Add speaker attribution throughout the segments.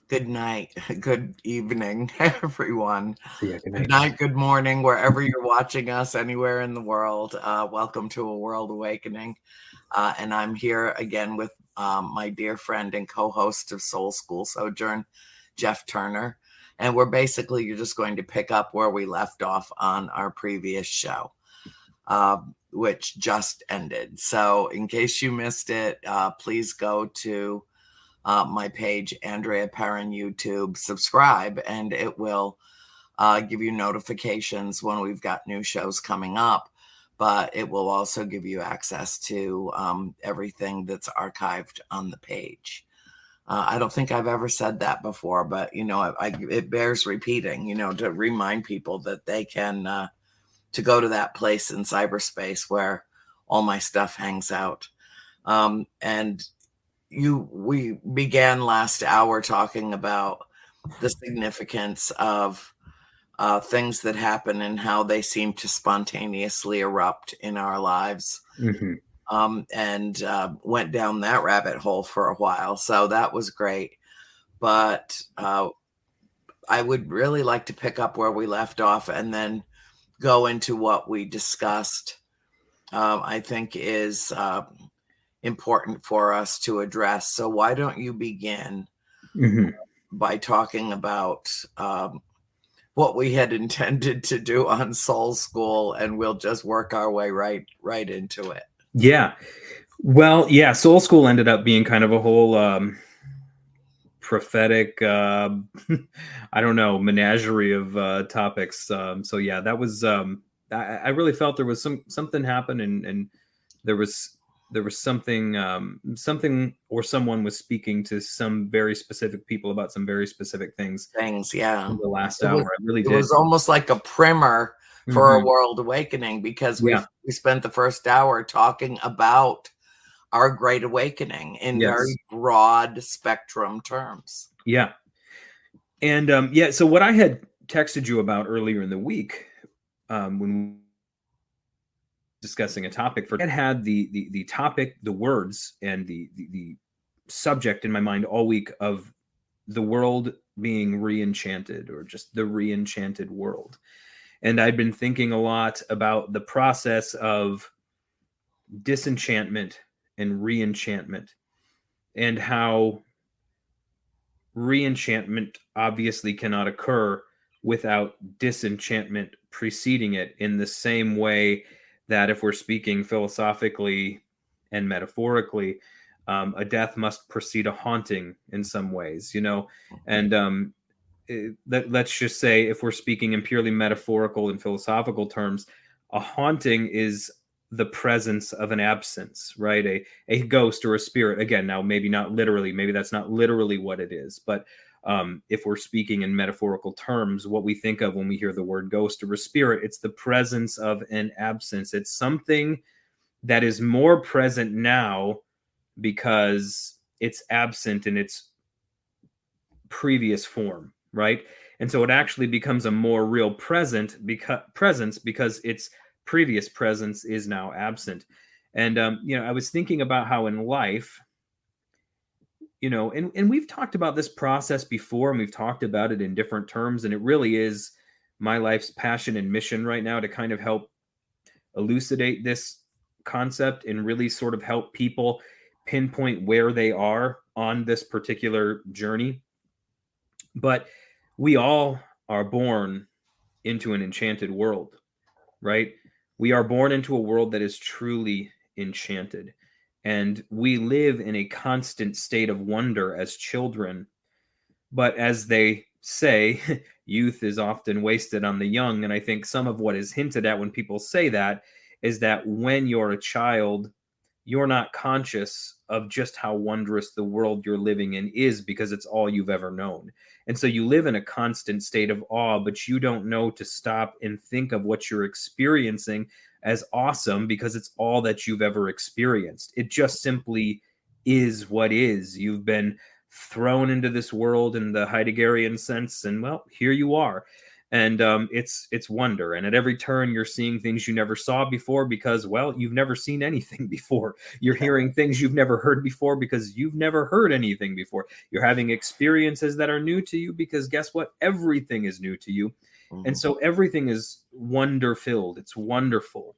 Speaker 1: Good night, good evening, everyone.
Speaker 2: See ya. Good
Speaker 1: Good
Speaker 2: night.
Speaker 1: night, good morning, wherever you're watching us, anywhere in the world. Welcome to A World Awakening. And I'm here again with my dear friend and co-host of Soul School Sojourn, Jeff Turner. And you're just going to pick up where we left off on our previous show, which just ended. So in case you missed it, please go to my page, Andrea Perrin YouTube, subscribe, and it will give you notifications when we've got new shows coming up. But it will also give you access to everything that's archived on the page. I don't think I've ever said that before, but it bears repeating. To remind people that they can to go to that place in cyberspace where all my stuff hangs out. And we began last hour talking about the significance of things that happen and how they seem to spontaneously erupt in our lives. And went down that rabbit hole for a while. So that was great. But I would really like to pick up where we left off and then go into what we discussed, I think is important for us to address. So why don't you begin by talking about what we had intended to do on Soul School, and we'll just work our way right into it.
Speaker 2: Yeah. Well, yeah, Soul School ended up being kind of a whole prophetic, I don't know, menagerie of topics. So yeah, that was, I really felt there was something happened, and there was something or someone was speaking to some very specific people about some very specific things.
Speaker 1: Yeah.
Speaker 2: In the last hour, I really did.
Speaker 1: It was almost like a primer for A World Awakening, because we spent the first hour talking about our Great Awakening in very broad spectrum terms.
Speaker 2: Yeah. And so what I had texted you about earlier in the week, when we were discussing a topic I had the topic, the words, and the subject in my mind all week of the world being re-enchanted, or just the re-enchanted world. And I'd been thinking a lot about the process of disenchantment and re-enchantment, and how re-enchantment obviously cannot occur without disenchantment preceding it, in the same way that, if we're speaking philosophically and metaphorically, a death must precede a haunting in some ways, and let's just say, if we're speaking in purely metaphorical and philosophical terms, a haunting is the presence of an absence, right? A ghost or a spirit. Again, now maybe not literally, maybe that's not literally what it is, but if we're speaking in metaphorical terms, what we think of when we hear the word ghost or a spirit, it's the presence of an absence. It's something that is more present now because it's absent in its previous form, right? And so it actually becomes a more real presence because its previous presence is now absent. And I was thinking about how in life, and we've talked about this process before, and we've talked about it in different terms, and it really is my life's passion and mission right now to kind of help elucidate this concept and really sort of help people pinpoint where they are on this particular journey. But we all are born into an enchanted world, right? We are born into a world that is truly enchanted. And we live in a constant state of wonder as children. But as they say, youth is often wasted on the young. And I think some of what is hinted at when people say that is that when you're a child, you're not conscious of just how wondrous the world you're living in is, because it's all you've ever known. And so you live in a constant state of awe, but you don't know to stop and think of what you're experiencing as awesome, because it's all that you've ever experienced. It just simply is what is. You've been thrown into this world in the Heideggerian sense, and well, here you are. And it's wonder. And at every turn, you're seeing things you never saw before because, well, you've never seen anything before. You're hearing things you've never heard before because you've never heard anything before. You're having experiences that are new to you because guess what? Everything is new to you. And
Speaker 1: Mhm.
Speaker 2: so everything is wonder filled. It's wonderful.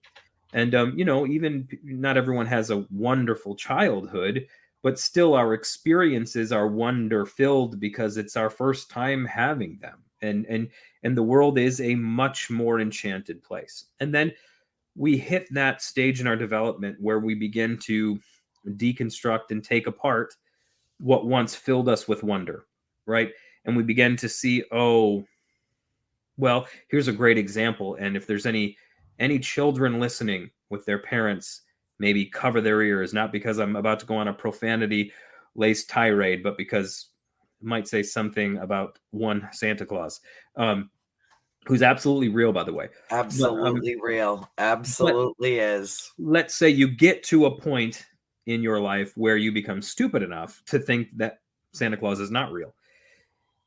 Speaker 2: And, even not everyone has a wonderful childhood, but still our experiences are wonder filled because it's our first time having them. And the world is a much more enchanted place. And then we hit that stage in our development where we begin to deconstruct and take apart what once filled us with wonder, right? And we begin to see, oh, well, here's a great example. And if there's any children listening with their parents, maybe cover their ears, not because I'm about to go on a profanity laced tirade, but because I might say something about one Santa Claus, who's absolutely real, by the way. But
Speaker 1: Absolutely real.
Speaker 2: but
Speaker 1: Absolutely is.
Speaker 2: let's say you get to a point in your life where you become stupid enough to think that Santa Claus is not real,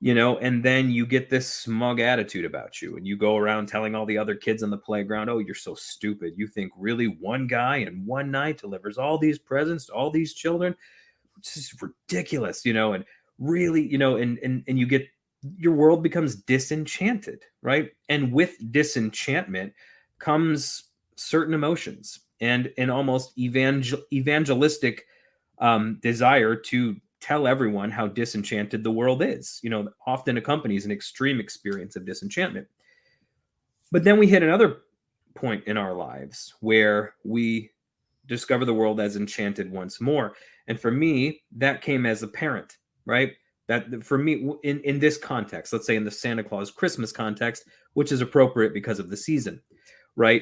Speaker 2: and then you get this smug attitude about you and you go around telling all the other kids on the playground, oh, you're so stupid, you think really one guy in one night delivers all these presents to all these children? It's just ridiculous, and really, and you get, your world becomes disenchanted, right? And with disenchantment comes certain emotions and an almost evangelistic desire to tell everyone how disenchanted the world is, often accompanies an extreme experience of disenchantment. But then we hit another point in our lives where we discover the world as enchanted once more. And for me, that came as a parent, right? That for me, in this context, let's say in the Santa Claus Christmas context, which is appropriate because of the season, right?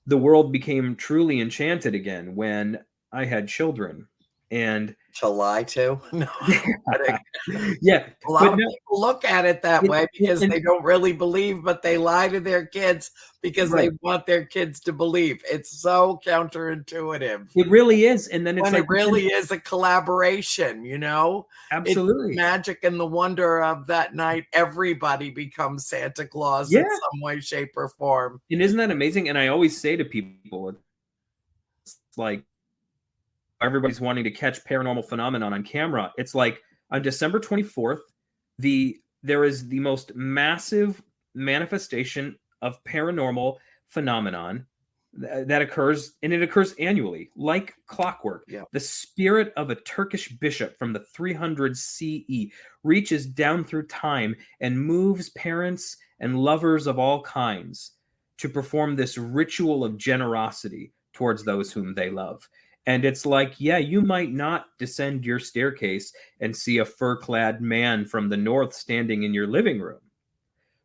Speaker 2: The world became truly enchanted again when I had children. And
Speaker 1: To lie to? No, I'm kidding.
Speaker 2: yeah,
Speaker 1: A lot
Speaker 2: but
Speaker 1: of
Speaker 2: no,
Speaker 1: people look at it that way because
Speaker 2: and
Speaker 1: they don't really believe, but they lie to their kids because they
Speaker 2: right.
Speaker 1: want their kids to believe. It's so counterintuitive
Speaker 2: It really is. And then it's
Speaker 1: when it
Speaker 2: like,
Speaker 1: really is a collaboration, It's the
Speaker 2: absolutely.
Speaker 1: magic and the wonder of that night. Everybody becomes Santa Claus in
Speaker 2: Yeah.
Speaker 1: some way, shape, or form.
Speaker 2: And isn't that amazing? And I always say to people, it's like everybody's wanting to catch paranormal phenomenon on camera. It's like on December 24th, there is the most massive manifestation of paranormal phenomenon that occurs, and it occurs annually, like clockwork.
Speaker 1: Yeah.
Speaker 2: The spirit of a Turkish bishop from the 300 CE reaches down through time and moves parents and lovers of all kinds to perform this ritual of generosity towards those whom they love. And it's like, yeah, you might not descend your staircase and see a fur clad man from the north standing in your living room.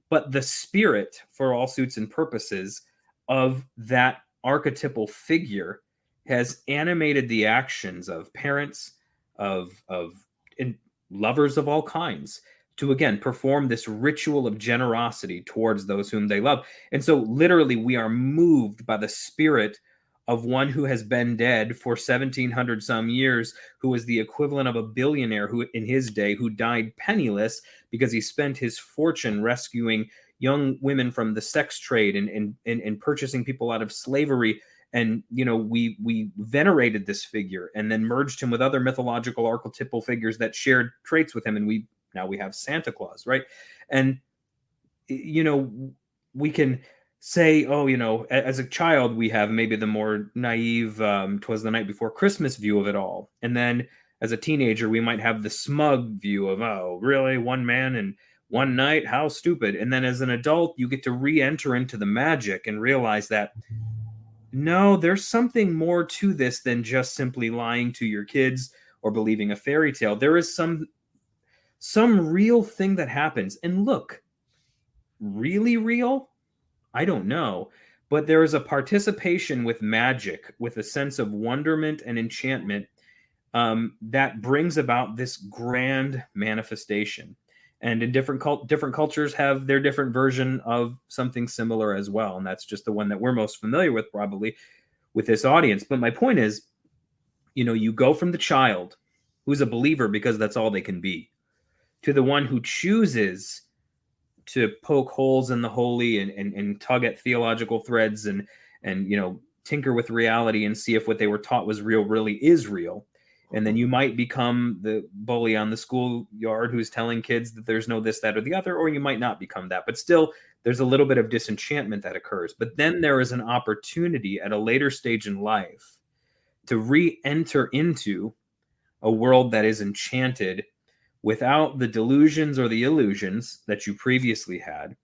Speaker 2: But the spirit, for all suits and purposes, of that archetypal figure has animated the actions of parents, of lovers of all kinds, to again perform this ritual of generosity towards those whom they love. And so literally we are moved by the spirit of one who has been dead for 1700 some years, who was the equivalent of a billionaire who in his day, who died penniless because he spent his fortune rescuing young women from the sex trade and purchasing people out of slavery. And we venerated this figure and then merged him with other mythological archetypal figures that shared traits with him, and we have Santa Claus, right? And we can say, oh, as a child, we have maybe the more naive, 'twas the night before Christmas view of it all. And then as a teenager, we might have the smug view of, oh, really? One man and one night? How stupid. And then as an adult, you get to re-enter into the magic and realize that, no, there's something more to this than just simply lying to your kids or believing a fairy tale. There is some real thing that happens. And look, really real? I don't know, but there is a participation with magic, with a sense of wonderment and enchantment, that brings about this grand manifestation. And in different cultures have their different version of something similar as well, and that's just the one that we're most familiar with, probably, with this audience. But my point is, you go from the child who's a believer because that's all they can be, to the one who chooses to poke holes in the holy and tug at theological threads and tinker with reality and see if what they were taught was real really is real. And then you might become the bully on the schoolyard who's telling kids that there's no this, that, or the other, or you might not become that. But still, there's a little bit of disenchantment that occurs. But then there is an opportunity at a later stage in life to re-enter into a world that is enchanted without the delusions or the illusions that you previously had.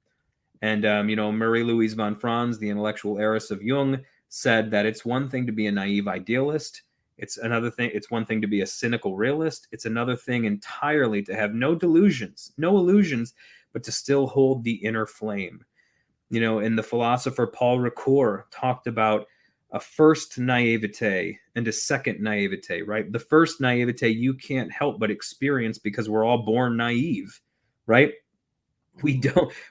Speaker 2: And, Marie-Louise von Franz, the intellectual heiress of Jung, said that it's one thing to be a naive idealist. It's another thing. It's one thing to be a cynical realist. It's another thing entirely to have no delusions, no illusions, but to still hold the inner flame. And the philosopher Paul Ricoeur talked about a first naivete and a second naivete, right? The first naivete you can't help but experience because we're all born naive, right?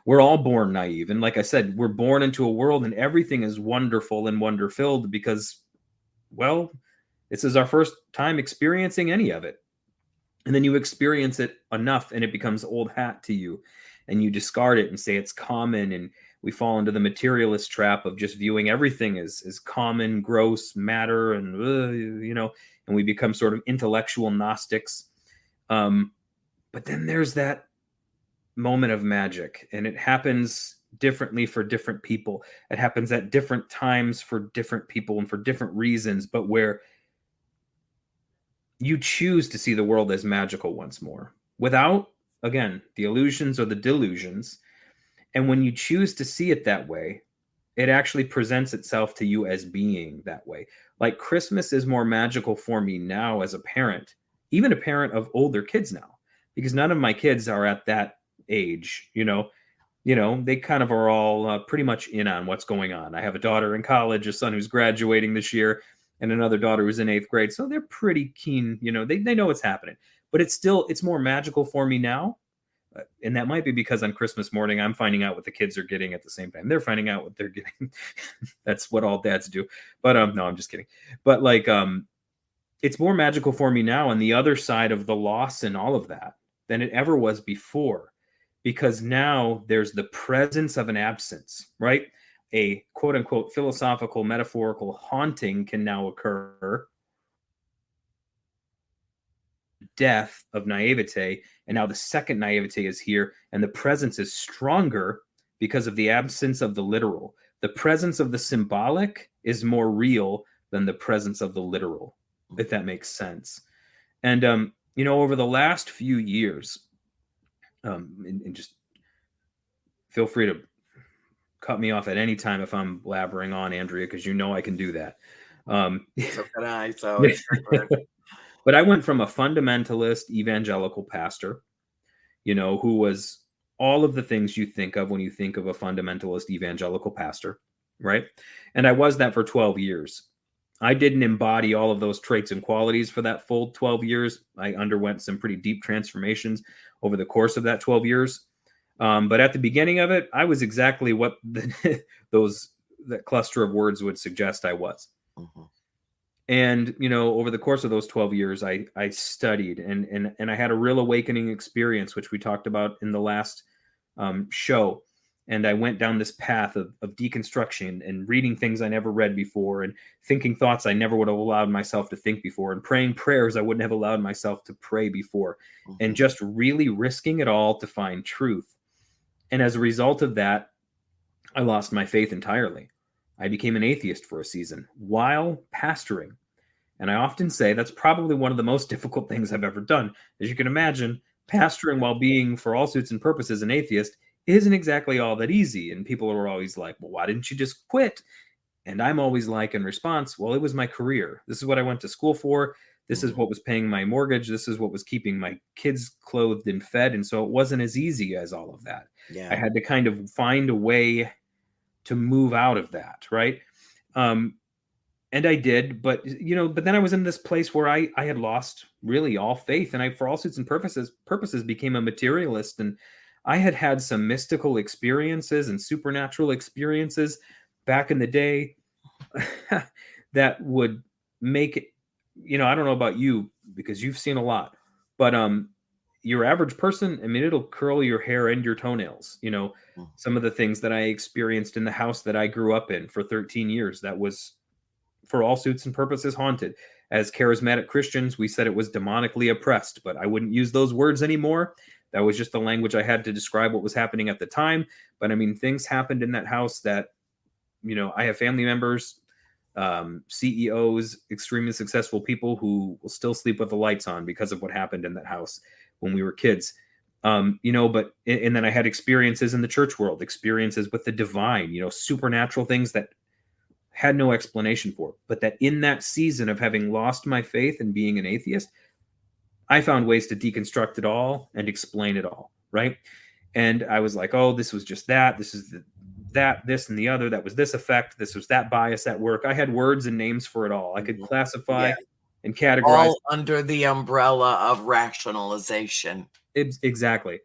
Speaker 2: We're all born naive. And like I said, we're born into a world and everything is wonderful and wonder-filled because, well, this is our first time experiencing any of it. And then you experience it enough and it becomes old hat to you and you discard it and say it's common. And we fall into the materialist trap of just viewing everything as common, gross matter, and and we become sort of intellectual Gnostics. But then there's that moment of magic, and it happens differently for different people. It happens at different times for different people and for different reasons, but where you choose to see the world as magical once more, without, again, the illusions or the delusions. And when you choose to see it that way, it actually presents itself to you as being that way. Like Christmas is more magical for me now as a parent, even a parent of older kids now, because none of my kids are at that age, they kind of are all pretty much in on what's going on. I have a daughter in college, a son who's graduating this year, and another daughter who's in 8th grade. So they're pretty keen, they know what's happening. But it's more magical for me now. And that might be because on Christmas morning, I'm finding out what the kids are getting at the same time. They're finding out what they're getting. That's what all dads do. But no, I'm just kidding. But it's more magical for me now on the other side of the loss and all of that than it ever was before. Because now there's the presence of an absence, right? A quote unquote philosophical, metaphorical haunting can now occur. Death of naivete, and now the second naivete is here, and the presence is stronger because of the absence of the literal. The presence of the symbolic is more real than the presence of the literal, if that makes sense. And over the last few years, and just feel free to cut me off at any time if I'm blabbering on, Andrea, because I can do that.
Speaker 1: So can I. So it's
Speaker 2: But I went from a fundamentalist evangelical pastor, who was all of the things you think of when you think of a fundamentalist evangelical pastor, right? And I was that for 12 years. I didn't embody all of those traits and qualities for that full 12 years. I underwent some pretty deep transformations over the course of that 12 years. But at the beginning of it, I was exactly what that cluster of words would suggest I was.
Speaker 1: Mm-hmm.
Speaker 2: And, over the course of those 12 years, I studied and I had a real awakening experience, which we talked about in the last show. And I went down this path of deconstruction and reading things I never read before and thinking thoughts I never would have allowed myself to think before and praying prayers I wouldn't have allowed myself to pray before, and just really risking it all to find truth. And as a result of that, I lost my faith entirely. I became an atheist for a season while pastoring. And I often say that's probably one of the most difficult things I've ever done. As you can imagine, pastoring while being, for all suits and purposes, an atheist isn't exactly all that easy. And people are always like, well, why didn't you just quit? And I'm always like, in response, well, it was my career. This is what I went to school for. This is what was paying my mortgage. This is what was keeping my kids clothed and fed. And so it wasn't as easy as all of that.
Speaker 1: Yeah.
Speaker 2: I had to kind of find a way to move out of that, right? And I did, but then I was in this place where I had lost really all faith, and I, for all suits and purposes, became a materialist. And I had some mystical experiences and supernatural experiences back in the day that would make it. I don't know about you because you've seen a lot, but your average person, I mean, it'll curl your hair and your toenails.
Speaker 1: Mm.
Speaker 2: Some of the things that I experienced in the house that I grew up in for 13 years, that was, for all suits and purposes, haunted. As charismatic Christians, we said it was demonically oppressed, but I wouldn't use those words anymore. That was just the language I had to describe what was happening at the time. But I mean, things happened in that house that, I have family members, CEOs, extremely successful people who will still sleep with the lights on because of what happened in that house when we were kids. But and then I had experiences in the church world, experiences with the divine, supernatural things that had no explanation for, but that in that season of having lost my faith and being an atheist, I found ways to deconstruct it all and explain it all, right? And I was like, oh, this was just that. This is that, this, and the other. That was this effect. This was that bias at work. I had words and names for it all. I could classify and categorize.
Speaker 1: All under the umbrella of rationalization.
Speaker 2: Exactly.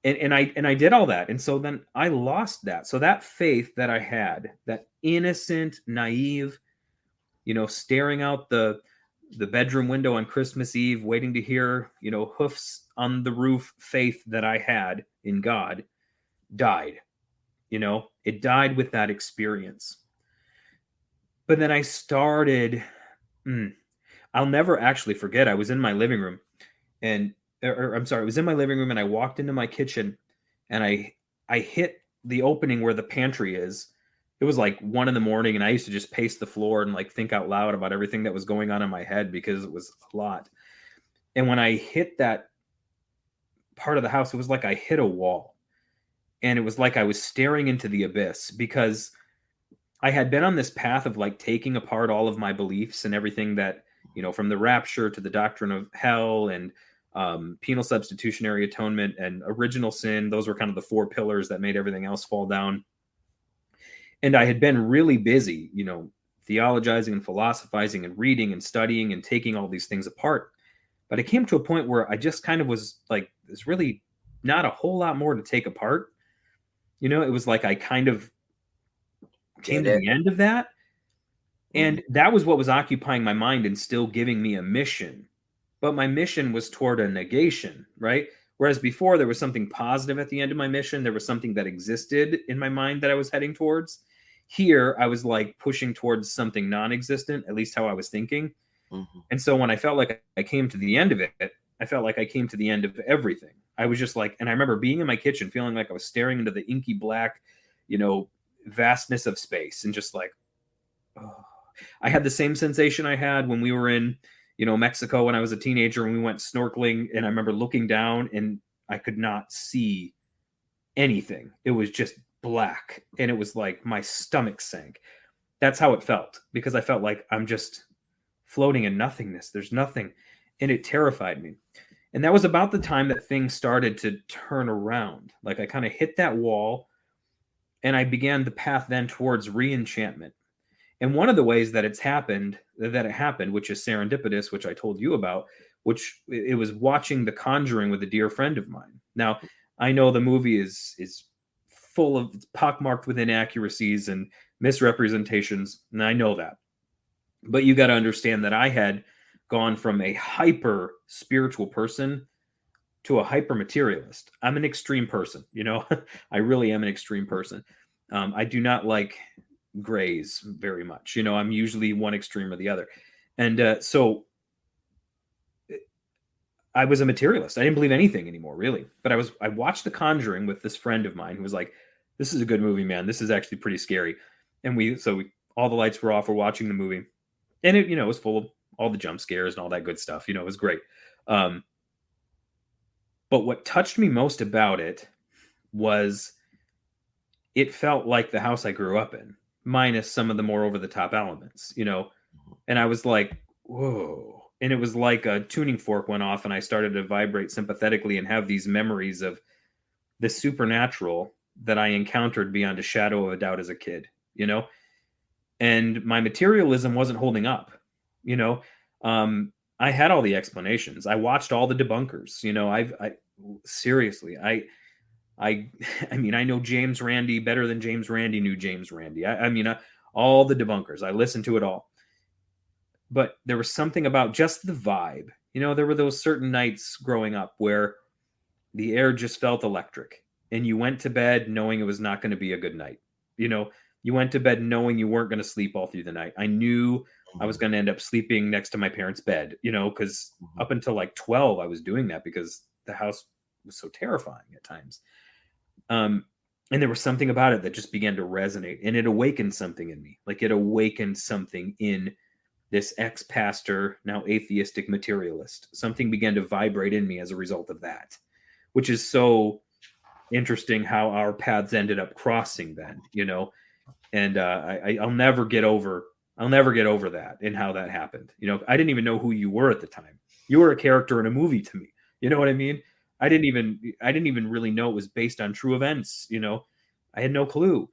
Speaker 2: And I did all that. And so then I lost that. So that faith that I had, that innocent, naive, staring out the bedroom window on Christmas Eve, waiting to hear, hoofs on the roof faith that I had in God, died. It died with that experience. But then I started, I'll never actually forget. I was in my living room and, I'm sorry, I was in my living room and I walked into my kitchen and I hit the opening where the pantry is. It was like 1 a.m. and I used to just pace the floor and like think out loud about everything that was going on in my head because it was a lot. And when I hit that part of the house, it was like I hit a wall. And it was like I was staring into the abyss because I had been on this path of like taking apart all of my beliefs and everything that, from the rapture to the doctrine of hell and penal substitutionary atonement and original sin. Those were kind of the 4 pillars that made everything else fall down. And I had been really busy, theologizing and philosophizing and reading and studying and taking all these things apart. But I came to a point where I just kind of was like, there's really not a whole lot more to take apart. It was like I kind of came to the end of that. And that was what was occupying my mind and still giving me a mission. But my mission was toward a negation, right? Whereas before there was something positive at the end of my mission. There was something that existed in my mind that I was heading towards. Here, I was like pushing towards something non-existent, at least how I was thinking. Mm-hmm. And so when I felt like I came to the end of it, I felt like I came to the end of everything. I was just like, and I remember being in my kitchen feeling like I was staring into the inky black, vastness of space and just like, oh. I had the same sensation I had when we were in, Mexico when I was a teenager and we went snorkeling. And I remember looking down and I could not see anything. It was just black. And it was like my stomach sank. That's how it felt because I felt like I'm just floating in nothingness. There's nothing. And it terrified me. And that was about the time that things started to turn around. Like I kind of hit that wall and I began the path then towards re-enchantment. And one of the ways that it happened, which is serendipitous, which I told you about, which it was watching The Conjuring with a dear friend of mine. Now, I know the movie is full of, it's pockmarked with inaccuracies and misrepresentations, and I know that. But you got to understand that I had gone from a hyper spiritual person to a hyper materialist. I'm an extreme person, I really am an extreme person. I do not like grays very much. I'm usually one extreme or the other. And so I was a materialist. I didn't believe anything anymore, really. But I watched The Conjuring with this friend of mine who was like, this is a good movie, man. This is actually pretty scary. And all the lights were off. We're watching the movie. And it, was full of all the jump scares and all that good stuff. It was great. But what touched me most about it was it felt like the house I grew up in, minus some of the more over-the-top elements, and I was like, whoa. And it was like a tuning fork went off and I started to vibrate sympathetically and have these memories of the supernatural that I encountered beyond a shadow of a doubt as a kid, and my materialism wasn't holding up, I had all the explanations. I watched all the debunkers, I seriously, I mean, I know James Randi better than James Randi knew James Randi. I mean, all the debunkers, I listened to it all. But there was something about just the vibe. There were those certain nights growing up where the air just felt electric, and you went to bed knowing it was not going to be a good night. You went to bed knowing you weren't going to sleep all through the night. I knew I was going to end up sleeping next to my parents' bed, because up until like 12, I was doing that because the house was so terrifying at times. And there was something about it that just began to resonate, and it awakened something in me. Like, it awakened something in this ex-pastor, now atheistic materialist. Something began to vibrate in me as a result of that, which is so interesting how our paths ended up crossing then, and I'll never get over that and how that happened. I didn't even know who you were at the time. You were a character in a movie to me. You know what I mean? I didn't even really know it was based on true events. I had no clue.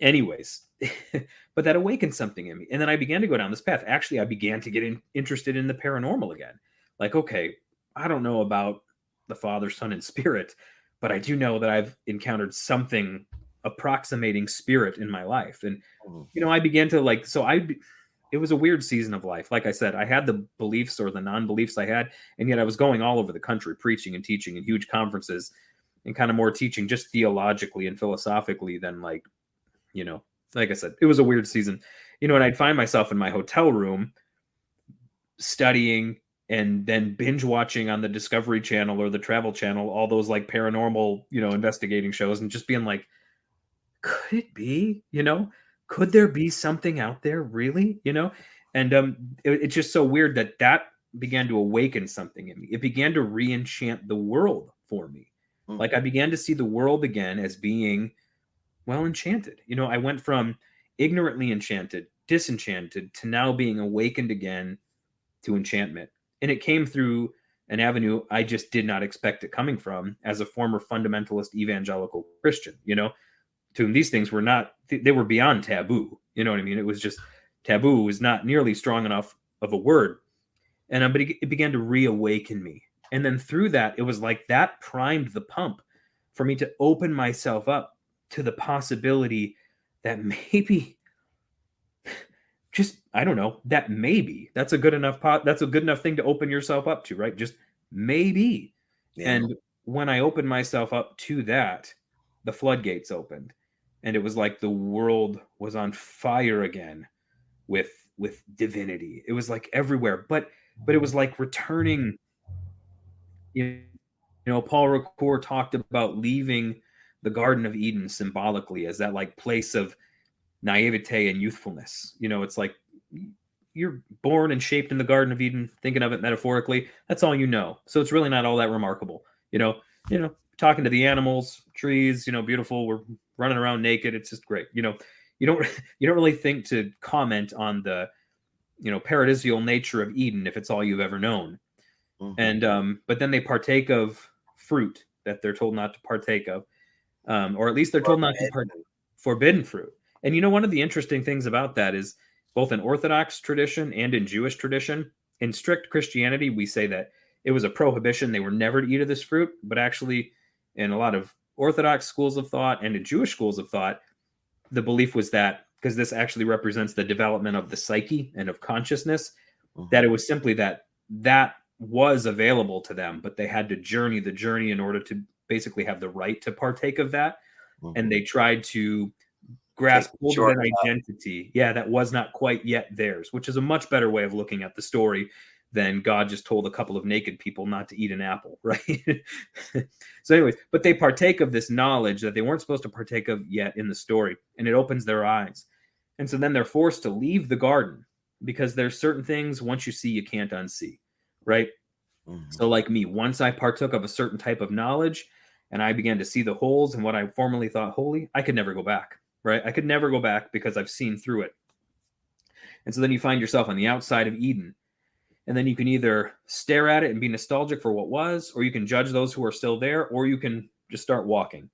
Speaker 2: Anyways, but that awakened something in me, and then I began to go down this path. Actually, I began to get interested in the paranormal again. Like, okay, I don't know about the Father, Son, and Spirit, but I do know that I've encountered something approximating spirit in my life. And I began to it was a weird season of life. Like I said, I had the beliefs or the non-beliefs I had, and yet I was going all over the country preaching and teaching in huge conferences, and kind of more teaching just theologically and philosophically than like I said, it was a weird season. And I'd find myself in my hotel room studying and then binge watching on the Discovery Channel or the Travel Channel all those like paranormal, investigating shows, and just being like, could it be? Could there be something out there, really? And it's just so weird that began to awaken something in me. It began to re-enchant the world for me. Like, I began to see the world again as being well enchanted. I went from ignorantly enchanted, disenchanted, to now being awakened again to enchantment. And it came through an avenue I just did not expect it coming from as a former fundamentalist evangelical Christian, to whom these things were not, they were beyond taboo. You know what I mean? It was just, taboo was not nearly strong enough of a word. And but it began to reawaken me. And then through that, it was like that primed the pump for me to open myself up to the possibility that maybe, just, I don't know, that maybe that's a good enough thing to open yourself up to, right? Just maybe. Yeah. And when I opened myself up to that, the floodgates opened, and it was like the world was on fire again with divinity. It was like everywhere, but it was like returning. Paul Ricoeur talked about leaving the Garden of Eden symbolically as that like place of naivete and youthfulness. It's like you're born and shaped in the Garden of Eden, thinking of it metaphorically. That's all you know. So it's really not all that remarkable. Talking to the animals, trees, beautiful. We're running around naked. It's just great. You don't really think to comment on the, paradisial nature of Eden if it's all you've ever known. And but then they partake of fruit that they're told not to partake of, or at least they're told not to partake forbidden fruit. And one of the interesting things about that is both in Orthodox tradition and in Jewish tradition, in strict Christianity, we say that it was a prohibition. They were never to eat of this fruit. But actually, in a lot of Orthodox schools of thought and in Jewish schools of thought, the belief was that, because this actually represents the development of the psyche and of consciousness, that it was simply that was available to them, but they had to journey the journey in order to basically have the right to partake of that. And they tried to grasp hold of an identity, that was not quite yet theirs, which is a much better way of looking at the story than God just told a couple of naked people not to eat an apple, right? So anyways, but they partake of this knowledge that they weren't supposed to partake of yet in the story, and it opens their eyes. And so then they're forced to leave the garden because there's certain things once you see, you can't unsee, right? So like me, once I partook of a certain type of knowledge and I began to see the holes in what I formerly thought holy, I could never go back, right? I could never go back because I've seen through it. And so then you find yourself on the outside of Eden. And then you can either stare at it and be nostalgic for what was, or you can judge those who are still there, or you can just start walking.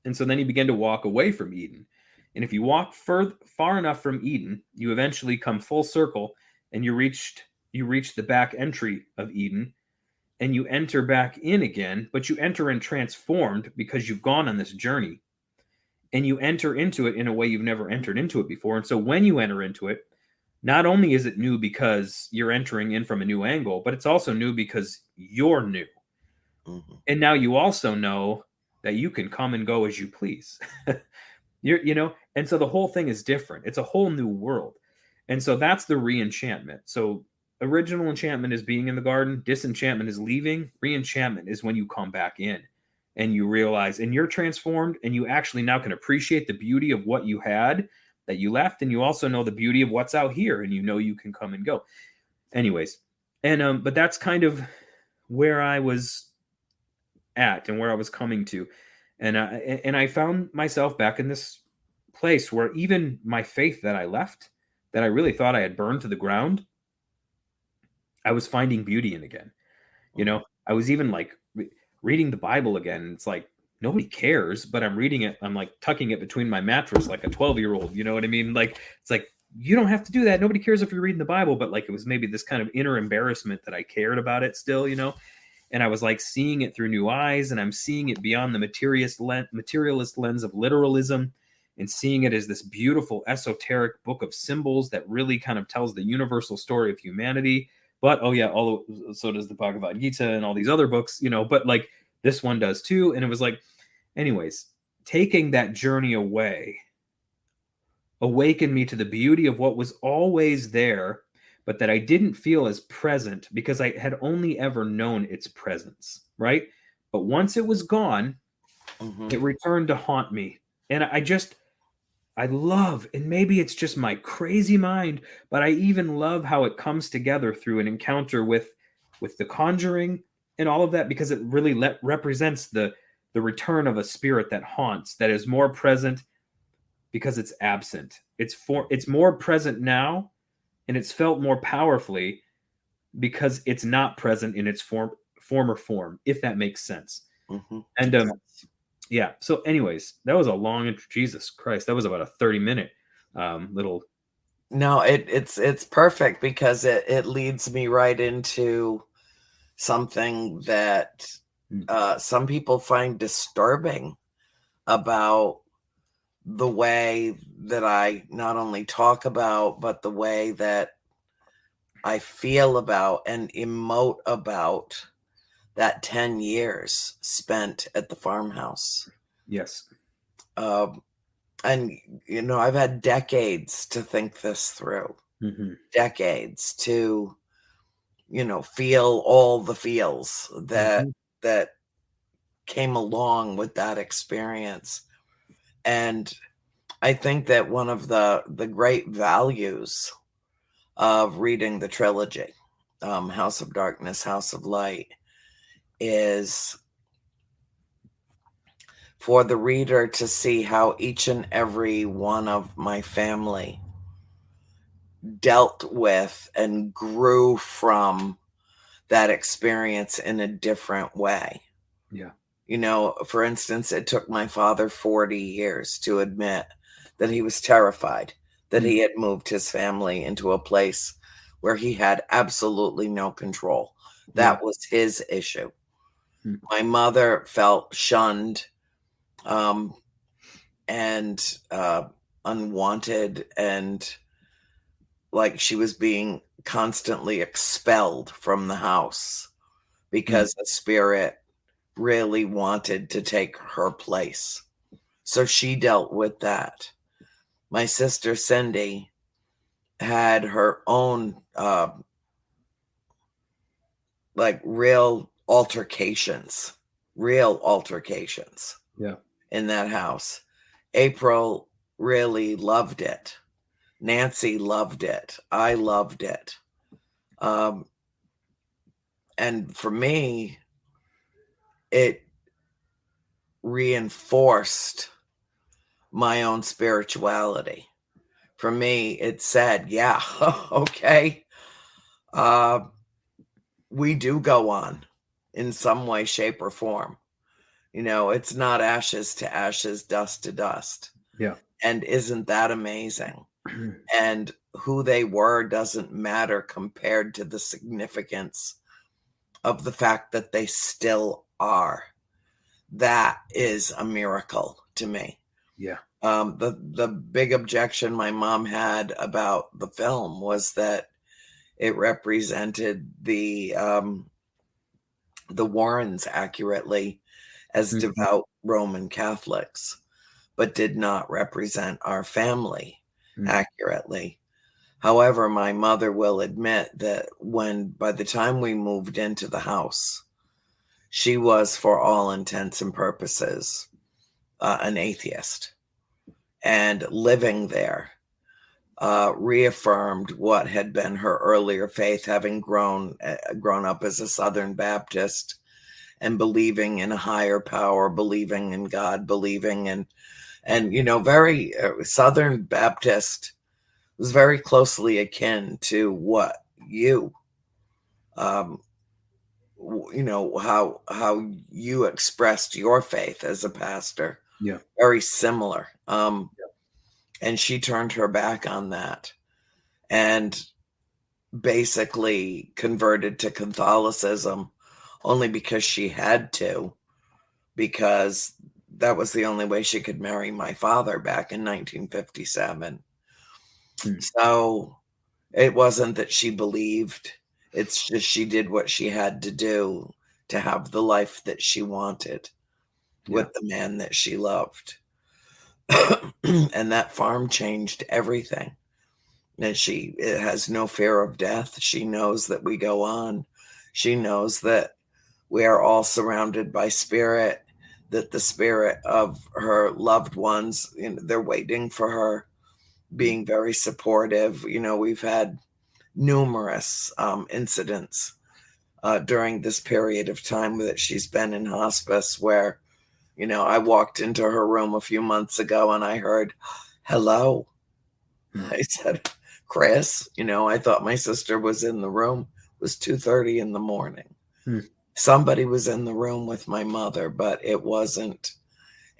Speaker 2: And so then you begin to walk away from Eden. And if you walk far enough from Eden, you eventually come full circle and you reach the back entry of Eden, and you enter back in again, but you enter in transformed because you've gone on this journey, and you enter into it in a way you've never entered into it before. And so when you enter into it, not only is it new because you're entering in from a new angle, but it's also new because you're new.
Speaker 1: Mhm.
Speaker 2: And now you also know that you can come and go as you please. And so the whole thing is different. It's a whole new world. And so that's the re-enchantment. So original enchantment is being in the garden, disenchantment is leaving, re-enchantment is when you come back in and you realize and you're transformed and you actually now can appreciate the beauty of what you had that you left, and you also know the beauty of what's out here, and you know you can come and go. Anyways, and but that's kind of where I was at and where I was coming to. And I found myself back in this place where even my faith that I left, that I really thought I had burned to the ground, I was finding beauty in again.
Speaker 1: Mhm.
Speaker 2: I was even like reading the Bible again. It's like nobody cares, but I'm reading it. I'm like tucking it between my mattress like a 12-year-old. You know what I mean? Like it's like you don't have to do that. Nobody cares if you're reading the Bible, but like it was maybe this kind of inner embarrassment that I cared about it still. And I was like seeing it through new eyes, and I'm seeing it beyond the materialist lens of literalism, and seeing it as this beautiful esoteric book of symbols that really kind of tells the universal story of humanity. But oh yeah, so does the Bhagavad Gita and all these other books. But like this one does too. And it was like, anyways, taking that journey away awakened me to the beauty of what was always there, but that I didn't feel as present because I had only ever known its presence, right? But once it was gone,
Speaker 1: Mhm.
Speaker 2: it returned to haunt me. And I love, and maybe it's just my crazy mind, but I even love how it comes together through an encounter with the conjuring and all of that, because it really represents the return of a spirit that haunts, that is more present because it's absent. It's more present now, and it's felt more powerfully because it's not present in its former form, if that makes sense.
Speaker 1: Mhm.
Speaker 2: And
Speaker 1: Yes.
Speaker 2: yeah. So, anyways, that was a long Jesus Christ. That was about a 30-minute little.
Speaker 1: No, it's perfect because it leads me right into something that
Speaker 2: Mm,
Speaker 1: some people find disturbing about the way that I not only talk about, but the way that I feel about and emote about that 10 years spent at the farmhouse.
Speaker 2: yes.
Speaker 1: Um, and, I've had decades to think this through,
Speaker 2: Hmm.
Speaker 1: decades to, feel all the feels that,
Speaker 2: Hmm.
Speaker 1: that came along with that experience. And I think that one of the great values of reading the trilogy, House of Darkness, House of Light, is for the reader to see how each and every one of my family dealt with and grew from that experience in a different way.
Speaker 2: Yeah.
Speaker 1: For instance, it took my father 40 years to admit that he was terrified that
Speaker 2: Mm,
Speaker 1: he had moved his family into a place where he had absolutely no control.
Speaker 2: yeah.
Speaker 1: That was his issue.
Speaker 2: Mm,
Speaker 1: My mother felt shunned, um, and unwanted, and like she was being constantly expelled from the house
Speaker 2: mm,
Speaker 1: because the spirit really wanted to take her place. So she dealt with that. My sister Cindy had her own like real altercations
Speaker 2: yeah.
Speaker 1: in that house. April really loved it. Nancy loved it. I loved it. Um, and for me, it reinforced my own spirituality. For me, it said, yeah, okay, uh, we do go on in some way, shape, or form. It's not ashes to ashes, dust to dust.
Speaker 2: Yeah.
Speaker 1: And isn't that amazing? And who they were doesn't matter compared to the significance of the fact that they still are. That is a miracle to me.
Speaker 2: Yeah.
Speaker 1: The big objection my mom had about the film was that it represented the the Warrens accurately as
Speaker 2: Mhm.
Speaker 1: devout Roman Catholics, but did not represent our family
Speaker 2: Mm.
Speaker 1: accurately. However, my mother will admit that by the time we moved into the house, she was, for all intents and purposes, an atheist. And living there reaffirmed what had been her earlier faith, having grown up as a Southern Baptist and believing in a higher power, believing in God, believing in, and very Southern Baptist was very closely akin to what you, um, how you expressed your faith as a pastor.
Speaker 2: Yeah.
Speaker 1: Very similar. And she turned her back on that and basically converted to Catholicism only because she had to, because that was the only way she could marry my father back in 1957.
Speaker 2: Mm.
Speaker 1: So it wasn't that she believed, it's just she did what she had to do to have the life that she wanted
Speaker 2: Yeah.
Speaker 1: with the man that she loved. And that farm changed everything. And she has no fear of death. She knows that we go on. She knows that we are all surrounded by spirit, that the spirit of her loved ones, they're waiting for her,
Speaker 2: Mm.
Speaker 1: being very supportive. We've had numerous incidents during this period of time that she's been in hospice where, I walked into her room a few months ago and I heard, hello.
Speaker 2: Mm.
Speaker 1: I said, Chris, I thought my sister was in the room. It was 2:30 in the morning.
Speaker 2: Mm.
Speaker 1: Somebody was in the room with my mother, but it wasn't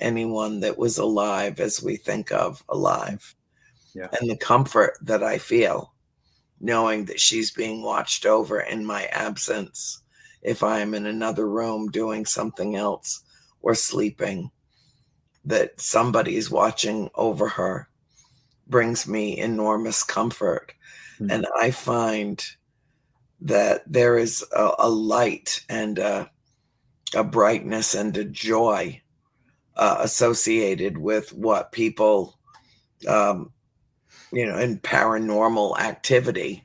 Speaker 1: anyone that was alive as we think of
Speaker 2: Mm.
Speaker 1: alive.
Speaker 2: Yeah.
Speaker 1: And the comfort that I feel knowing that she's being watched over in my absence, if I am in another room doing something else or sleeping, that somebody's watching over her brings me enormous comfort.
Speaker 2: Mm.
Speaker 1: And I find that there is a light and a brightness and a joy associated with what people, um, in paranormal activity.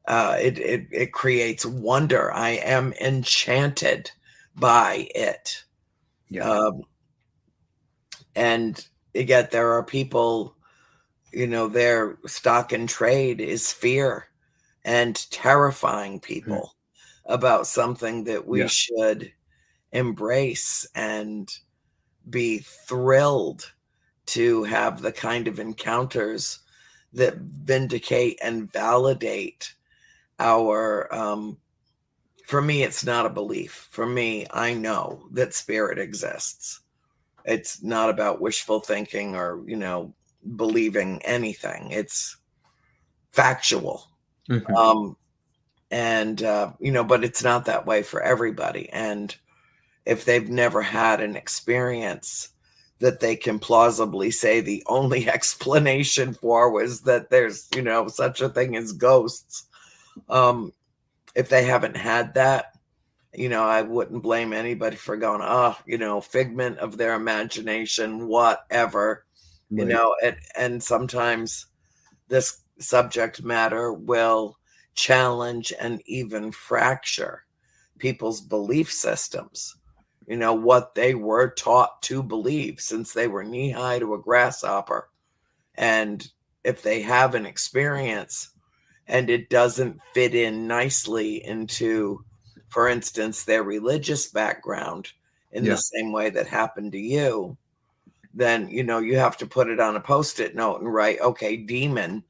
Speaker 1: It creates wonder. I am enchanted by it.
Speaker 2: Yeah.
Speaker 1: Um, and yet there are people, their stock and trade is fear and terrifying
Speaker 2: Mm.
Speaker 1: people about something that we
Speaker 2: Yeah.
Speaker 1: should embrace and be thrilled to have the kind of encounters that vindicate and validate our for me, it's not a belief. For me, I know that spirit exists. It's not about wishful thinking or, believing anything. It's factual.
Speaker 2: Mhm.
Speaker 1: Um, and, but it's not that way for everybody. And if they've never had an experience that they can plausibly say the only explanation for was that there's, such a thing as ghosts. If they haven't had that, I wouldn't blame anybody for going, oh, figment of their imagination, whatever,
Speaker 2: Right.
Speaker 1: and sometimes this subject matter will challenge and even fracture people's belief systems, what they were taught to believe since they were knee high to a grasshopper. And if they have an experience and it doesn't fit in nicely into, for instance, their religious background in the
Speaker 2: Yeah.
Speaker 1: same way that happened to you, then, you have to put it on a post-it note and write, okay, demon,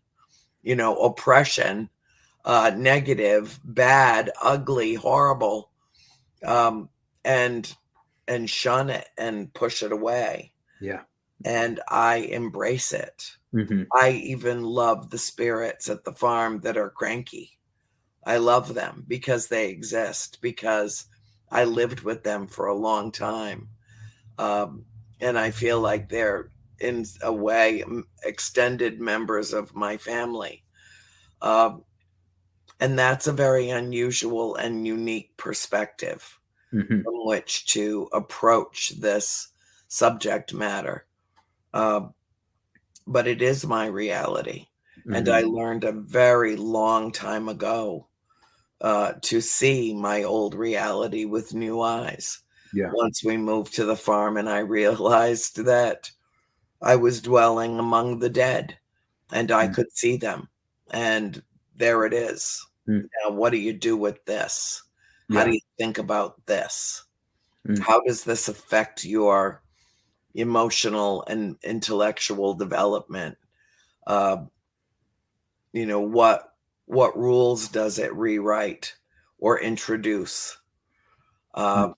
Speaker 1: oppression, negative, bad, ugly, horrible, um, and shun it and push it away.
Speaker 2: Yeah.
Speaker 1: And I embrace it.
Speaker 2: Mhm.
Speaker 1: I even love the spirits at the farm that are cranky. I love them because they exist, because I lived with them for a long time. Um, and I feel like they're, in a way, extended members of my family. Um, and that's a very unusual and unique perspective.
Speaker 2: Mhm.
Speaker 1: from which to approach this subject matter. Uh, but it is my reality. And I
Speaker 2: Mhm.
Speaker 1: learned a very long time ago to see my old reality with new eyes.
Speaker 2: Yeah.
Speaker 1: Once we moved to the farm, and I realized that I was dwelling among the dead and I
Speaker 2: Mm.
Speaker 1: could see them. And there it is.
Speaker 2: Mm.
Speaker 1: Now, what do you do with this? How do
Speaker 2: Yeah.
Speaker 1: you think about this?
Speaker 2: Mm.
Speaker 1: How does this affect your emotional and intellectual development? Uh, what rules does it rewrite or introduce?
Speaker 2: Mm.
Speaker 1: Uh,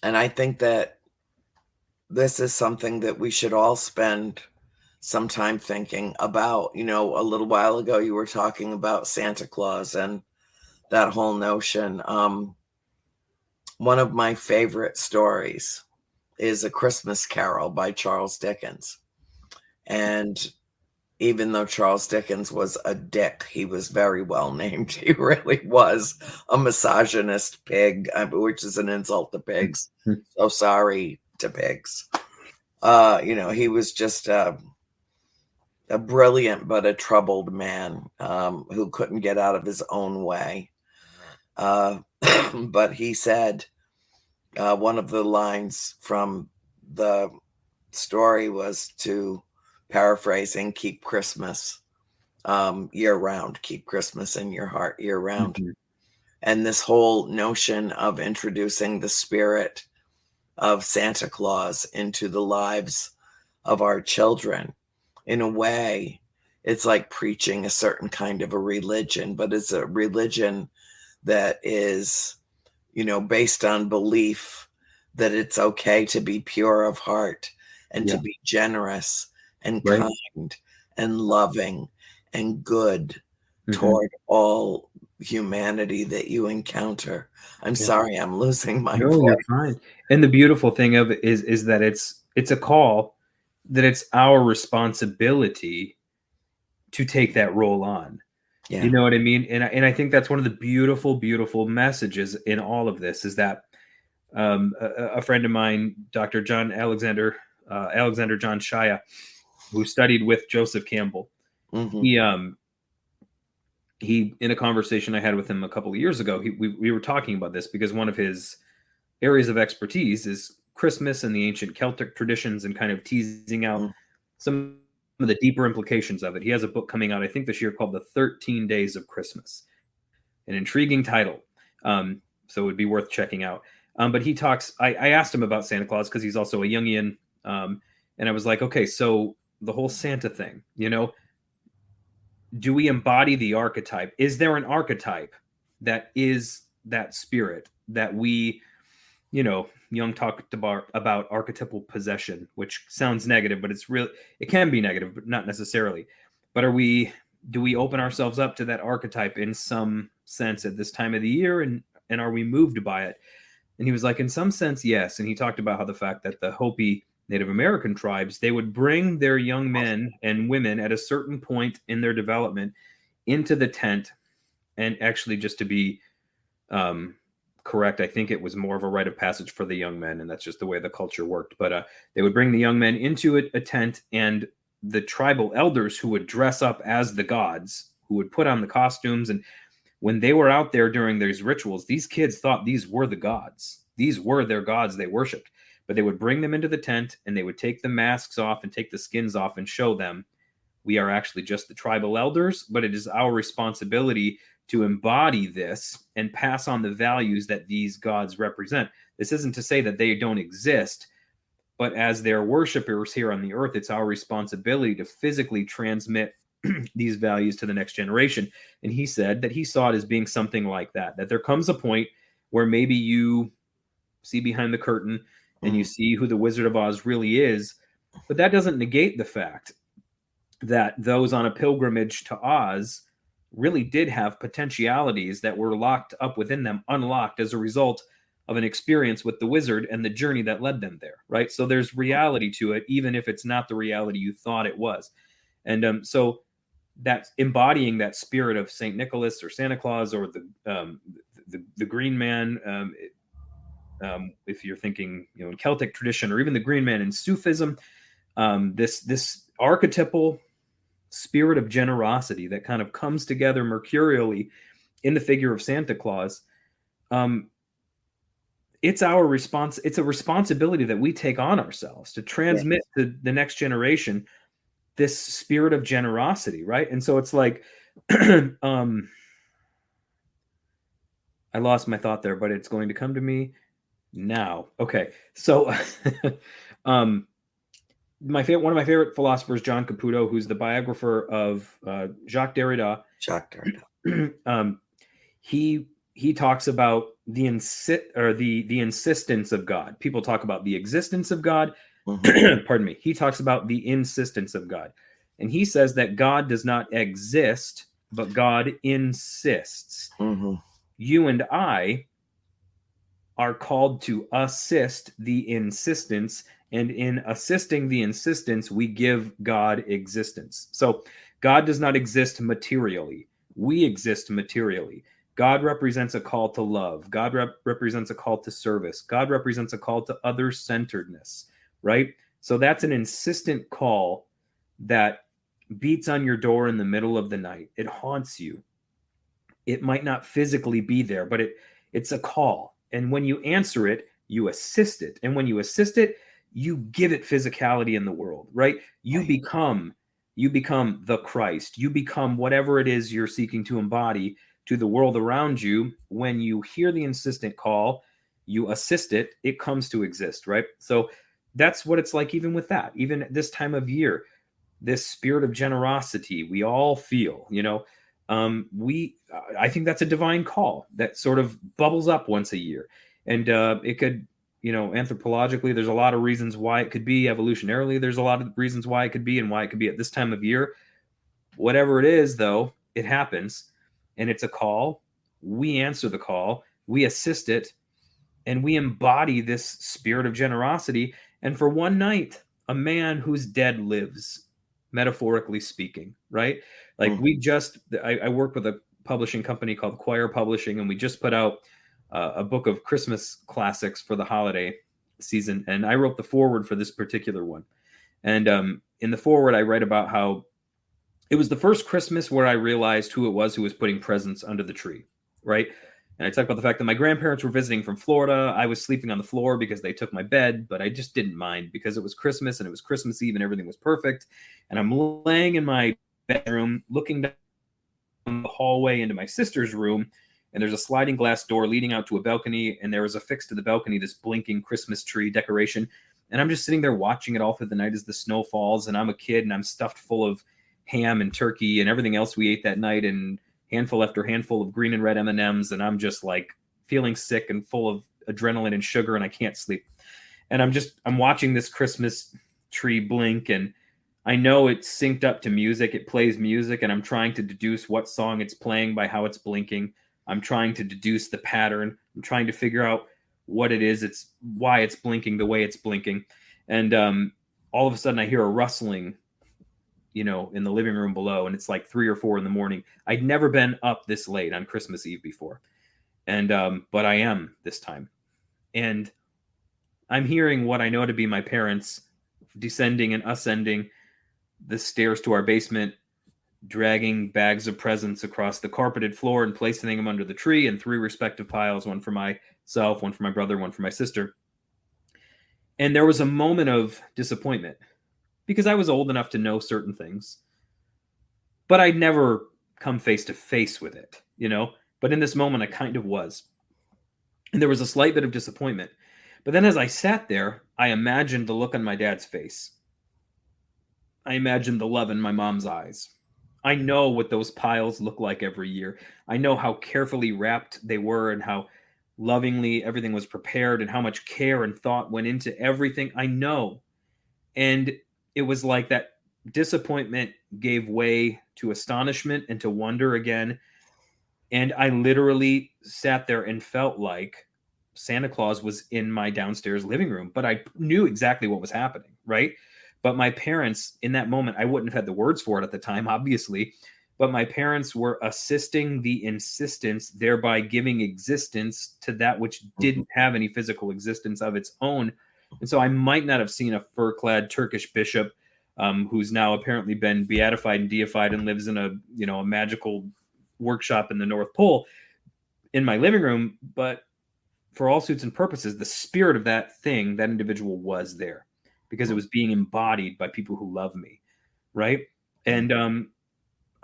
Speaker 1: and I think that this is something that we should all spend some time thinking about. A little while ago, you were talking about Santa Claus and that whole notion. One of my favorite stories is A Christmas Carol by Charles Dickens. And even though Charles Dickens was a dick, he was very well named. He really was a misogynist pig, which is an insult to pigs.
Speaker 2: Mm.
Speaker 1: So sorry to pigs. He was just a brilliant but a troubled man who couldn't get out of his own way. Uh, but he said one of the lines from the story was, to paraphrasing, keep Christmas year round, keep Christmas in your heart year round.
Speaker 2: Mhm.
Speaker 1: And this whole notion of introducing the spirit of Santa Claus into the lives of our children, in a way, it's like preaching a certain kind of a religion, but it's a religion that is, based on belief that it's okay to be pure of heart and to
Speaker 2: Yeah.
Speaker 1: be generous and
Speaker 2: Right.
Speaker 1: kind and loving and good
Speaker 2: Mhm.
Speaker 1: toward all humanity that you encounter. I'm
Speaker 2: Yeah.
Speaker 1: sorry, I'm losing my
Speaker 2: No, you're
Speaker 1: voice.
Speaker 2: fine. And the beautiful thing of it is that it's a call that it's our responsibility to take that role on. You
Speaker 1: Yeah.
Speaker 2: know what I mean? And I think that's one of the beautiful, beautiful messages in all of this is that a friend of mine, Dr. Alexander John Shaya, who studied with Joseph Campbell,
Speaker 1: Hmm.
Speaker 2: he he in a conversation I had with him a couple of years ago, we were talking about this because one of his areas of expertise is Christmas and the ancient Celtic traditions and kind of teasing out some of the deeper implications of it. He has a book coming out, I think, this year called The 13 Days of Christmas, an intriguing title. So it would be worth checking out. But he talks, I asked him about Santa Claus because he's also a Jungian. And I was like, okay, so the whole Santa thing, do we embody the archetype? Is there an archetype that is that spirit that we, Jung talked about archetypal possession, which sounds negative, but it can be negative, but not necessarily. But do we open ourselves up to that archetype in some sense at this time of the year? And are we moved by it? And he was like, in some sense, yes. And he talked about how the fact that the Hopi Native American tribes, they would bring their young men and women at a certain point in their development into the tent. And actually, just to be um, correct, I think it was more of a rite of passage for the young men, and that's just the way the culture worked. But they would bring the young men into a tent, and the tribal elders who would dress up as the gods, who would put on the costumes, and when they were out there during these rituals, these kids thought these were the gods. These were their gods they worshipped. But they would bring them into the tent, and they would take the masks off and take the skins off and show them we are actually just the tribal elders, but it is our responsibility to embody this and pass on the values that these gods represent. This isn't to say that they don't exist, but as their worshipers here on the earth, it's our responsibility to physically transmit these values to the next generation. And he said that he saw it as being something like that there comes a point where maybe you see behind the curtain and you
Speaker 1: Mm.
Speaker 2: see who the Wizard of Oz really is, but that doesn't negate the fact that those on a pilgrimage to Oz really did have potentialities that were locked up within them, unlocked as a result of an experience with the wizard and the journey that led them there, right? So there's reality to it, even if it's not the reality you thought it was. And so that's embodying that spirit of Saint Nicholas or Santa Claus or the Green Man. If you're thinking, in Celtic tradition, or even the Green Man in Sufism, this archetypal spirit of generosity that kind of comes together mercurially in the figure of Santa Claus. It's our response. It's a responsibility that we take on ourselves to transmit to the next generation this spirit of generosity, right? And so it's like, I lost my thought there, but it's going to come to me now. Okay, so one of my favorite philosophers, John Caputo, who's the biographer of Jacques Derrida. He talks about the insistence of God. People talk about the existence of God. Mm-hmm. Pardon me. He talks about the insistence of God, and he says that God does not exist, but God insists. Mm-hmm. You and I are called to assist the insistence, and in assisting the insistence, we give God existence. So God does not exist materially. We exist materially. God represents a call to love. God represents a call to service. God represents a call to other-centeredness, right? So that's an insistent call that beats on your door in the middle of the night. It haunts you. It might not physically be there, but it's a call. And when you answer it, you assist it. And when you assist it, you give it physicality in the world, right? You become the Christ. You become whatever it is you're seeking to embody to the world around you. When you hear the insistent call, you assist it, it comes to exist, right? So that's what it's like even with that. Even at this time of year, this spirit of generosity we all feel, I think that's a divine call that sort of bubbles up once a year. And it could, anthropologically, there's a lot of reasons why it could be. Evolutionarily, there's a lot of reasons why it could be and why it could be at this time of year. Whatever it is, though, it happens. And it's a call. We answer the call. We assist it. And we embody this spirit of generosity. And for one night, a man who's dead lives, metaphorically speaking, right? Like I work with a publishing company called Choir Publishing, and we just put out a book of Christmas classics for the holiday season. And I wrote the foreword for this particular one. And in the foreword, I write about how it was the first Christmas where I realized who it was who was putting presents under the tree, right? And I talk about the fact that my grandparents were visiting from Florida. I was sleeping on the floor because they took my bed, but I just didn't mind because it was Christmas and it was Christmas Eve and everything was perfect. And I'm laying in my bedroom looking down the hallway into my sister's room, and there's a sliding glass door leading out to a balcony, and there was affixed to the balcony this blinking Christmas tree decoration. And I'm just sitting there watching it all through the night as the snow falls, and I'm a kid and I'm stuffed full of ham and turkey and everything else we ate that night, and handful after handful of green and red M&Ms, and I'm just like feeling sick and full of adrenaline and sugar, and I can't sleep. And I'm watching this Christmas tree blink, and I know it's synced up to music. It plays music, and I'm trying to deduce what song it's playing by how it's blinking. I'm trying to deduce the pattern. I'm trying to figure out what it is. It's why it's blinking the way it's blinking. And all of a sudden I hear a rustling, in the living room below, and it's like 3 or 4 in the morning. I'd never been up this late on Christmas Eve before. And but I am this time. And I'm hearing what I know to be my parents descending and ascending the stairs to our basement, dragging bags of presents across the carpeted floor and placing them under the tree in 3 respective piles, one for myself, one for my brother, one for my sister. And there was a moment of disappointment because I was old enough to know certain things, but I'd never come face to face with it, But in this moment, I kind of was. And there was a slight bit of disappointment. But then as I sat there, I imagined the look on my dad's face. I imagined the love in my mom's eyes. I know what those piles look like every year. I know how carefully wrapped they were and how lovingly everything was prepared and how much care and thought went into everything. I know. And it was like that disappointment gave way to astonishment and to wonder again. And I literally sat there and felt like Santa Claus was in my downstairs living room, but I knew exactly what was happening, right? But my parents, in that moment, I wouldn't have had the words for it at the time, obviously, but my parents were assisting the insistence, thereby giving existence to that which didn't have any physical existence of its own. And so I might not have seen a fur-clad Turkish bishop who's now apparently been beatified and deified and lives in a magical workshop in the North Pole in my living room, but for all suits and purposes, the spirit of that thing, that individual, was there because it was being embodied by people who love me, right? And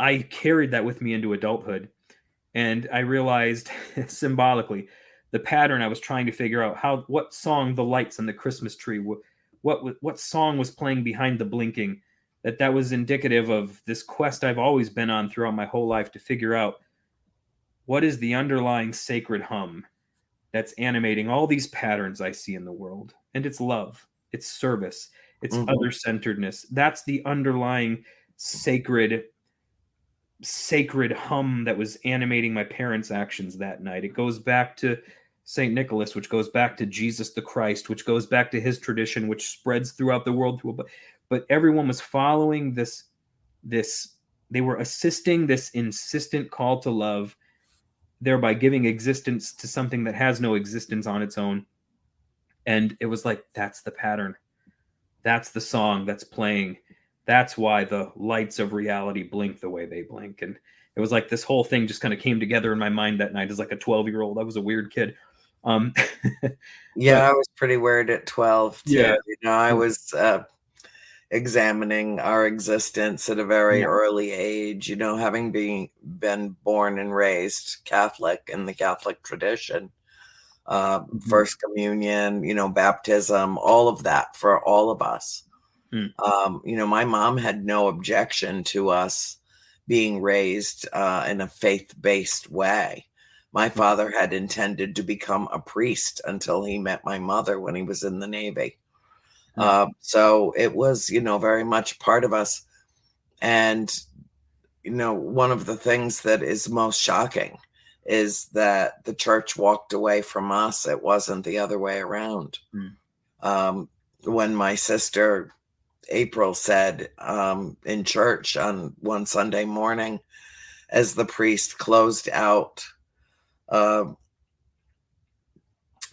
Speaker 2: I carried that with me into adulthood, and I realized symbolically the pattern I was trying to figure out what song the lights on the Christmas tree, what song was playing behind the blinking, that was indicative of this quest I've always been on throughout my whole life to figure out what is the underlying sacred hum that's animating all these patterns I see in the world. And it's love, it's service, it's other-centeredness. That's the underlying sacred hum that was animating my parents' actions that night. It goes back to St. Nicholas, which goes back to Jesus the Christ, which goes back to his tradition, which spreads throughout the world. But everyone was following this. They were assisting this insistent call to love, thereby giving existence to something that has no existence on its own. And it was like, that's the pattern. That's the song that's playing. That's why the lights of reality blink the way they blink. And it was like this whole thing just kind of came together in my mind that night as like a 12-year-old. I was a weird kid.
Speaker 1: Yeah, I was pretty weird at 12 too.
Speaker 2: Yeah.
Speaker 1: I was examining our existence at a very early age, having been born and raised Catholic in the Catholic tradition, First Communion, baptism, all of that for all of us. My mom had no objection to us being raised in a faith-based way. My father had intended to become a priest until he met my mother when he was in the Navy. So it was, very much part of us. And, one of the things that is most shocking is that the church walked away from us. It wasn't the other way around. When my sister April said in church on one Sunday morning, as the priest closed out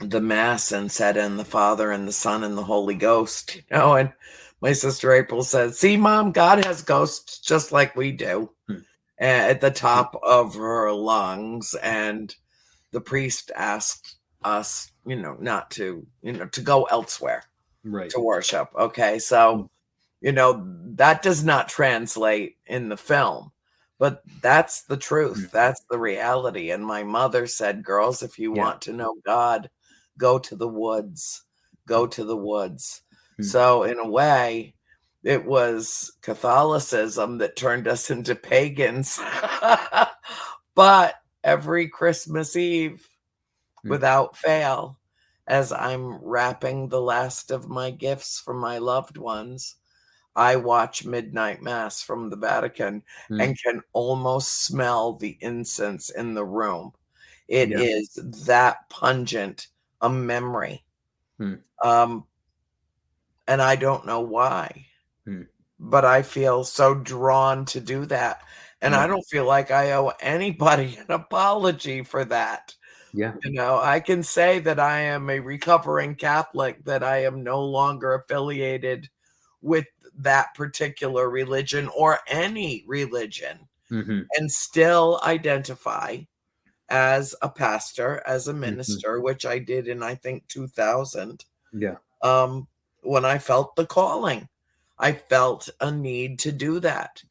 Speaker 1: the mass and said, "In the Father and the Son and the Holy Ghost," and my sister April said, "See, Mom, God has ghosts just like we do," at the top of her lungs. And the priest asked us, not to, to go elsewhere,
Speaker 2: right,
Speaker 1: to worship. Okay. So, that does not translate in the film, but that's the truth. That's the reality. And my mother said, "Girls, if you want to know God, go to the woods, go to the woods." So in a way, it was Catholicism that turned us into pagans. But every Christmas Eve, without fail, as I'm wrapping the last of my gifts for my loved ones, I watch midnight mass from the Vatican and can almost smell the incense in the room. It is that pungent a memory. And I don't know why, but I feel so drawn to do that. And I don't feel like I owe anybody an apology for that. I can say that I am a recovering Catholic, that I am no longer affiliated with that particular religion or any religion, and still identify as a pastor, as a minister, which I did in, I think, 2000. When I felt the calling, I felt a need to do that.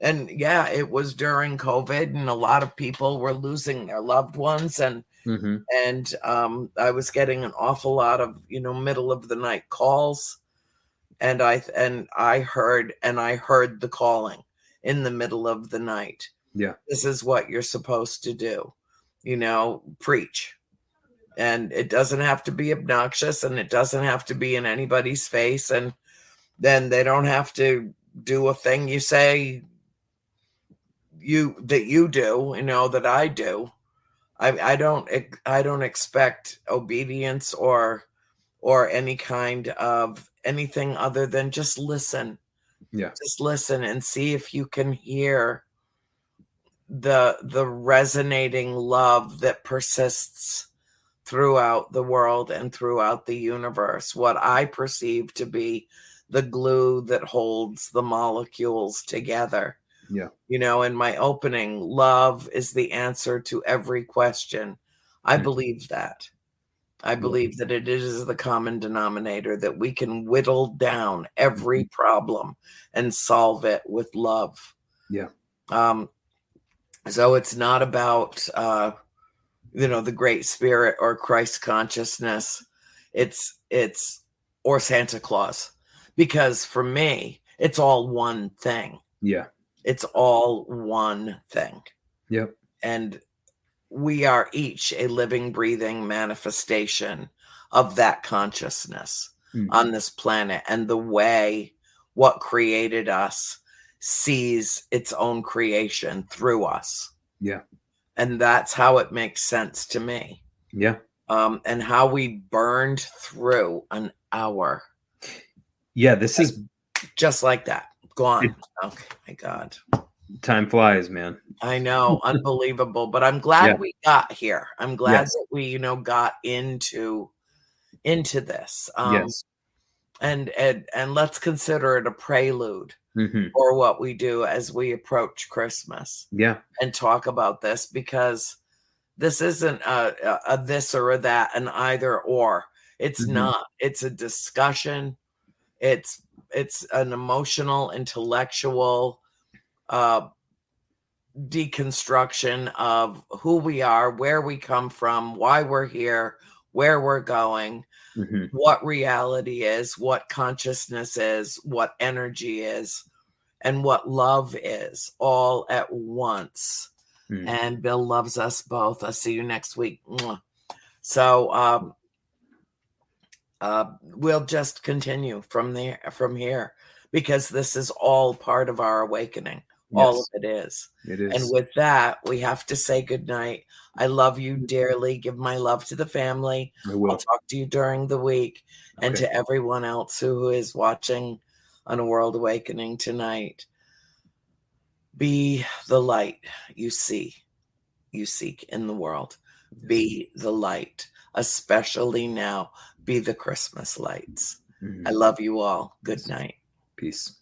Speaker 1: And it was during COVID, and a lot of people were losing their loved ones, and I was getting an awful lot of middle of the night calls, and I heard the calling in the middle of the night. This is what you're supposed to do, preach. And it doesn't have to be obnoxious, and it doesn't have to be in anybody's face, and then they don't have to do a thing you say that you do, that I do. I don't expect obedience or any kind of anything other than just listen. Just listen and see if you can hear the resonating love that persists throughout the world and throughout the universe, what I perceive to be the glue that holds the molecules together.
Speaker 2: Yeah.
Speaker 1: You know, in my opening, love is the answer to every question. I
Speaker 2: Mm.
Speaker 1: believe that. I
Speaker 2: Yeah.
Speaker 1: believe that it is the common denominator, that we can whittle down every
Speaker 2: Mhm.
Speaker 1: problem and solve it with love.
Speaker 2: Yeah.
Speaker 1: So it's not about the great spirit or Christ consciousness. It's or Santa Claus. Because for me, it's all one thing.
Speaker 2: Yeah.
Speaker 1: It's all one thing.
Speaker 2: Yep.
Speaker 1: And we are each a living, breathing manifestation of that consciousness on this planet. And the way what created us sees its own creation through us.
Speaker 2: Yeah.
Speaker 1: And that's how it makes sense to me.
Speaker 2: Yeah.
Speaker 1: And how we burned through an hour.
Speaker 2: Yeah. This is
Speaker 1: Just like that. Gone. Oh my God.
Speaker 2: time flies, man.
Speaker 1: I know, unbelievable. But I'm
Speaker 2: Yeah.
Speaker 1: glad we got here. I'm glad
Speaker 2: Yes.
Speaker 1: that we, got into this.
Speaker 2: Yes.
Speaker 1: And let's consider it a prelude
Speaker 2: Hmm.
Speaker 1: for what we do as we approach Christmas
Speaker 2: Yeah.
Speaker 1: and talk about this, because this isn't a this or a that, an either or. It's
Speaker 2: Mhm.
Speaker 1: not. It's a discussion. It's an emotional, intellectual deconstruction of who we are, where we come from, why we're here, where we're going,
Speaker 2: Mhm.
Speaker 1: what reality is, what consciousness is, what energy is, and what love is, all at once.
Speaker 2: Mm.
Speaker 1: And Bill loves us both. I'll see you next week. So we'll just continue from here, because this is all part of our awakening. All of
Speaker 2: Yes,
Speaker 1: it is.
Speaker 2: it
Speaker 1: And
Speaker 2: is.
Speaker 1: with that, we have to say goodnight. I love you dearly. Give my love to the family.
Speaker 2: I
Speaker 1: I'll
Speaker 2: will.
Speaker 1: talk to you during the week. And
Speaker 2: Okay.
Speaker 1: to everyone else who is watching on A World Awakening tonight, be the light you seek in the world.
Speaker 2: Yes.
Speaker 1: Be the light, especially now. Be the Christmas lights. I
Speaker 2: Mhm.
Speaker 1: love you all. Good
Speaker 2: Yes.
Speaker 1: night.
Speaker 2: Peace.